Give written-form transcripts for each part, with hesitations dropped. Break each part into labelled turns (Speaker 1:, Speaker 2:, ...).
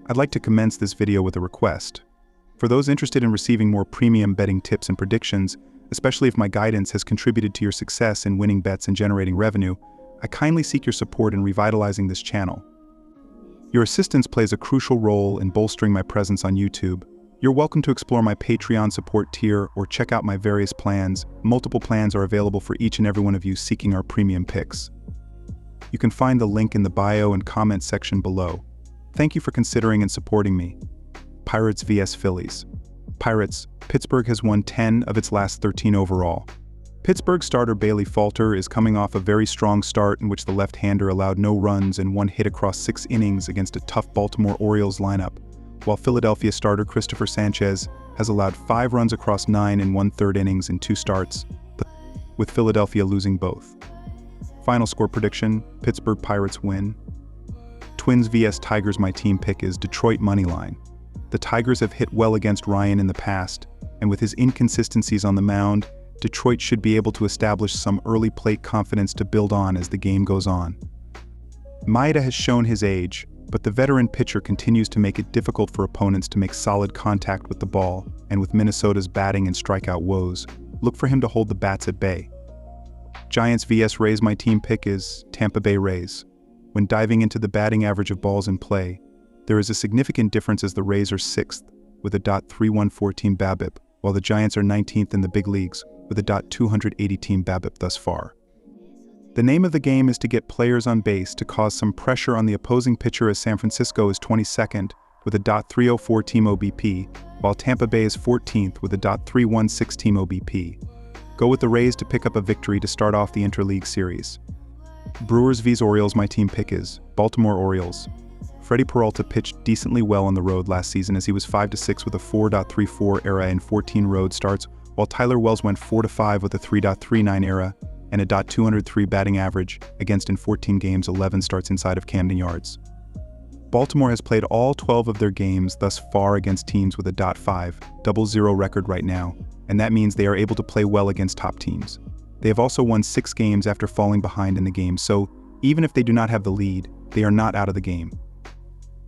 Speaker 1: I'd like to commence this video with a request. For those interested in receiving more premium betting tips and predictions, especially if my guidance has contributed to your success in winning bets and generating revenue, I kindly seek your support in revitalizing this channel. Your assistance plays a crucial role in bolstering my presence on YouTube. You're welcome to explore my Patreon support tier or check out my various plans. Multiple plans are available for each and every one of you seeking our premium picks. You can find the link in the bio and comment section below. Thank you for considering and supporting me. Pirates vs Phillies. Pirates, Pittsburgh has won 10 of its last 13 overall. Pittsburgh starter Bailey Falter is coming off a very strong start in which the left-hander allowed no runs and one hit across 6 innings against a tough Baltimore Orioles lineup, while Philadelphia starter Christopher Sanchez has allowed 5 runs across 9 and 1/3 innings in 2 starts, with Philadelphia losing both. Final score prediction: Pittsburgh Pirates win. Twins vs Tigers. My team pick is Detroit moneyline. The Tigers have hit well against Ryan in the past, and with his inconsistencies on the mound, Detroit should be able to establish some early plate confidence to build on as the game goes on. Maeda has shown his age, but the veteran pitcher continues to make it difficult for opponents to make solid contact with the ball, and with Minnesota's batting and strikeout woes, look for him to hold the bats at bay. Giants vs Rays. My team pick is Tampa Bay Rays. When diving into the batting average of balls in play, there is a significant difference as the Rays are 6th with a .3114 BABIP, while the Giants are 19th in the big leagues with a .280 BABIP thus far. The name of the game is to get players on base to cause some pressure on the opposing pitcher, as San Francisco is 22nd with a .304 OBP, while Tampa Bay is 14th with a .316 OBP. Go with the Rays to pick up a victory to start off the interleague series. Brewers vs Orioles. My team pick is Baltimore Orioles. Freddie Peralta pitched decently well on the road last season as he was 5-6 with a 4.34 ERA in 14 road starts, while Tyler Wells went 4-5 with a 3.39 ERA and a .203 batting average against in 14 games 11 starts inside of Camden Yards. Baltimore has played all 12 of their games thus far against teams with a .500 record right now, and that means they are able to play well against top teams. They have also won 6 games after falling behind in the game, so even if they do not have the lead, they are not out of the game.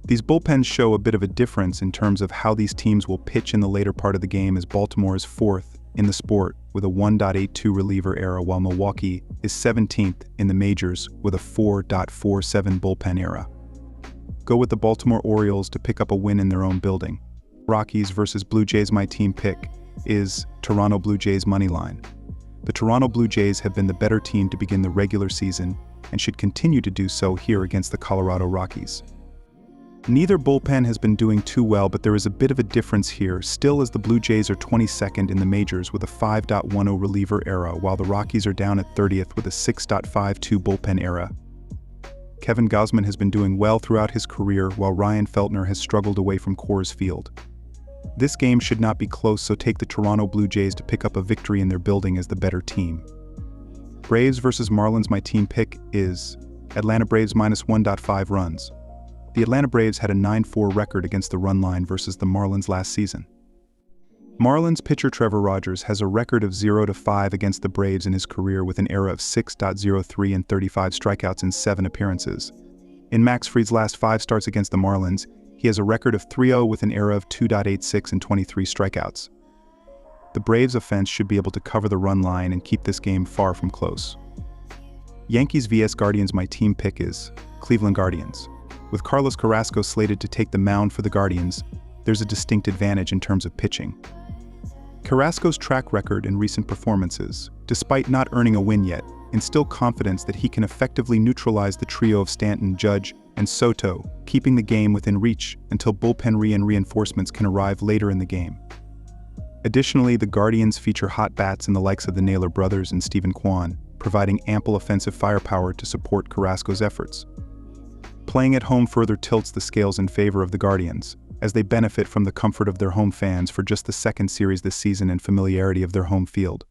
Speaker 1: These bullpens show a bit of a difference in terms of how these teams will pitch in the later part of the game, as Baltimore is 4th in the sport with a 1.82 reliever era, while Milwaukee is 17th in the majors with a 4.47 bullpen era. Go with the Baltimore Orioles to pick up a win in their own building. Rockies vs Blue Jays. My team pick is Toronto Blue Jays moneyline. The Toronto Blue Jays have been the better team to begin the regular season and should continue to do so here against the Colorado Rockies. Neither bullpen has been doing too well, but there is a bit of a difference here, still, as the Blue Jays are 22nd in the majors with a 5.10 reliever era, while the Rockies are down at 30th with a 6.52 bullpen era. Kevin Gausman has been doing well throughout his career, while Ryan Feltner has struggled away from Coors Field. This game should not be close, so take the Toronto Blue Jays to pick up a victory in their building as the better team. Braves vs Marlins. My team pick is Atlanta Braves minus 1.5 runs. The Atlanta Braves had a 9-4 record against the run line versus the Marlins last season. Marlins pitcher Trevor Rogers has a record of 0-5 against the Braves in his career with an ERA of 6.03 and 35 strikeouts in 7 appearances. In Max Fried's last 5 starts against the Marlins, he has a record of 3-0 with an ERA of 2.86 and 23 strikeouts. The Braves' offense should be able to cover the run line and keep this game far from close. Yankees vs Guardians. My team pick is Cleveland Guardians. With Carlos Carrasco slated to take the mound for the Guardians, there's a distinct advantage in terms of pitching. Carrasco's track record and recent performances, despite not earning a win yet, instill confidence that he can effectively neutralize the trio of Stanton, Judge, and Soto, keeping the game within reach until bullpen reinforcements can arrive later in the game. Additionally, the Guardians feature hot bats in the likes of the Naylor brothers and Stephen Kwan, providing ample offensive firepower to support Carrasco's efforts. Playing at home further tilts the scales in favor of the Guardians, as they benefit from the comfort of their home fans for just the 2nd series this season and familiarity of their home field.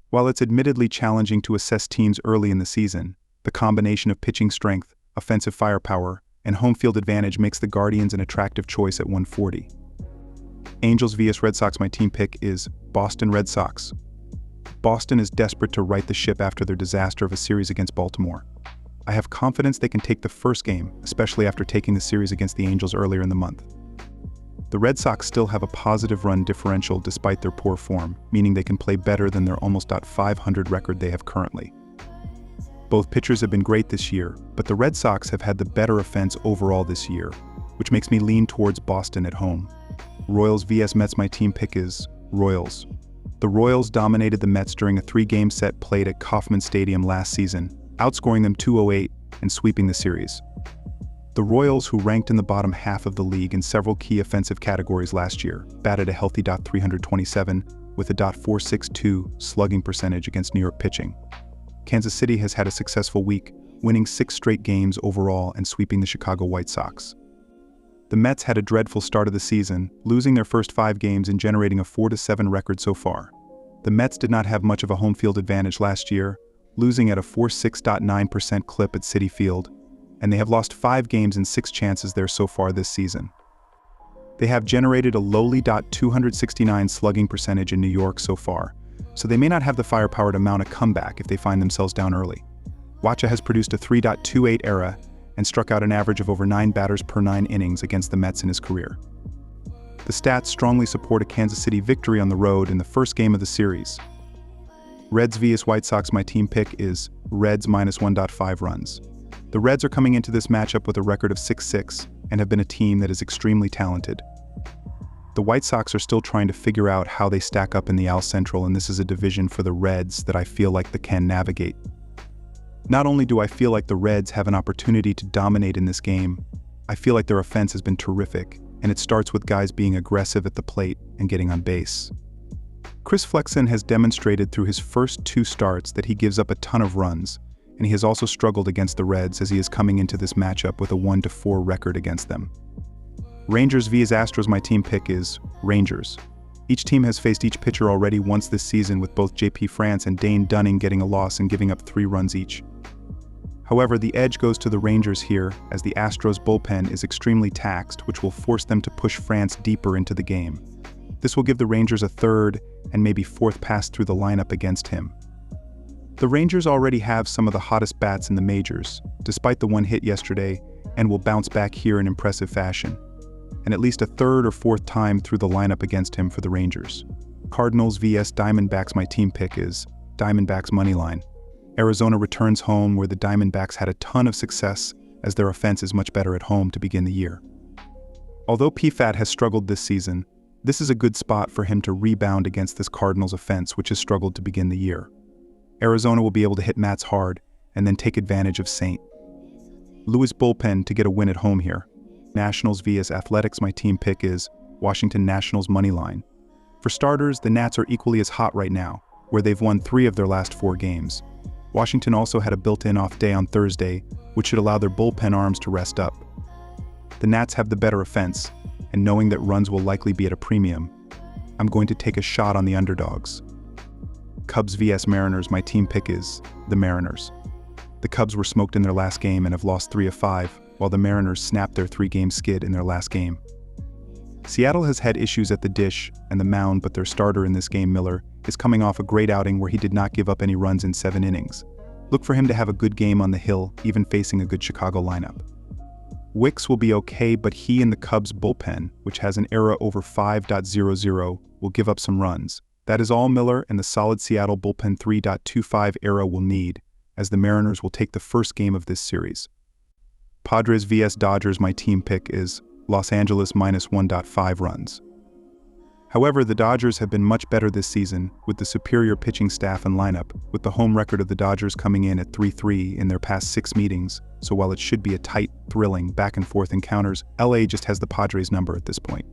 Speaker 1: While it's admittedly challenging to assess teams early in the season, the combination of pitching strength, offensive firepower, and home field advantage makes the Guardians an attractive choice at 140. Angels vs Red Sox. My team pick is Boston Red Sox. Boston is desperate to right the ship after their disaster of a series against Baltimore. I have confidence they can take the first game, especially after taking the series against the Angels earlier in the month. The Red Sox still have a positive run differential despite their poor form, meaning they can play better than their almost .500 record they have currently. Both pitchers have been great this year, but the Red Sox have had the better offense overall this year, which makes me lean towards Boston at home. Royals vs Mets. My team pick is Royals. The Royals dominated the Mets during a 3-game set played at Kauffman Stadium last season, outscoring them 2-8 and sweeping the series. The Royals, who ranked in the bottom half of the league in several key offensive categories last year, batted a healthy .327 with a .462 slugging percentage against New York pitching. Kansas City has had a successful week, winning 6 straight games overall and sweeping the Chicago White Sox. The Mets had a dreadful start of the season, losing their first 5 games and generating a 4-7 record so far. The Mets did not have much of a home field advantage last year, losing at a 46.9% clip at Citi Field, and they have lost 5 games and 6 chances there so far this season. They have generated a lowly .269 slugging percentage in New York so far, so they may not have the firepower to mount a comeback if they find themselves down early. Wacha has produced a 3.28 ERA and struck out an average of over 9 batters per 9 innings against the Mets in his career. The stats strongly support a Kansas City victory on the road in the first game of the series. Reds vs White Sox. My team pick is Reds minus 1.5 runs. The Reds are coming into this matchup with a record of 6-6 and have been a team that is extremely talented. The White Sox are still trying to figure out how they stack up in the AL Central, and this is a division for the Reds that I feel like they can navigate. Not only do I feel like the Reds have an opportunity to dominate in this game, I feel like their offense has been terrific, and it starts with guys being aggressive at the plate and getting on base. Chris Flexen has demonstrated through his first 2 starts that he gives up a ton of runs, and he has also struggled against the Reds as he is coming into this matchup with a 1-4 record against them. Rangers vs Astros. My team pick is Rangers. Each team has faced each pitcher already once this season, with both J.P. France and Dane Dunning getting a loss and giving up 3 runs each. However, the edge goes to the Rangers here, as the Astros bullpen is extremely taxed, which will force them to push France deeper into the game. This will give the Rangers a 3rd and maybe 4th pass through the lineup against him. The Rangers already have some of the hottest bats in the majors, despite the 1 hit yesterday, and will bounce back here in impressive fashion, and at least a 3rd or 4th time through the lineup against him for the Rangers. Cardinals vs Diamondbacks. My team pick is Diamondbacks moneyline. Arizona returns home, where the Diamondbacks had a ton of success as their offense is much better at home to begin the year. Although PFAT has struggled this season, this is a good spot for him to rebound against this Cardinals offense, which has struggled to begin the year. Arizona will be able to hit Mats hard and then take advantage of St. Louis bullpen to get a win at home here. Nationals vs Athletics. My team pick is Washington Nationals moneyline. For starters, the Nats are equally as hot right now, where they've won 3 of their last 4 games. Washington also had a built-in off day on Thursday, which should allow their bullpen arms to rest up. The Nats have the better offense, and knowing that runs will likely be at a premium, I'm going to take a shot on the underdogs. Cubs vs Mariners. My team pick is the Mariners. The Cubs were smoked in their last game and have lost 3 of 5, while the Mariners snapped their 3-game skid in their last game. Seattle has had issues at the dish and the mound, but their starter in this game, Miller, is coming off a great outing where he did not give up any runs in 7 innings. Look for him to have a good game on the hill, even facing a good Chicago lineup. Wicks will be okay, but he and the Cubs bullpen, which has an ERA over 5.00, will give up some runs. That is all Miller and the solid Seattle bullpen 3.25 ERA will need, as the Mariners will take the first game of this series. Padres vs Dodgers. My team pick is Los Angeles minus 1.5 runs. However, the Dodgers have been much better this season with the superior pitching staff and lineup, with the home record of the Dodgers coming in at 3-3 in their past 6 meetings, so while it should be a tight, thrilling, back-and-forth encounters, LA just has the Padres number at this point.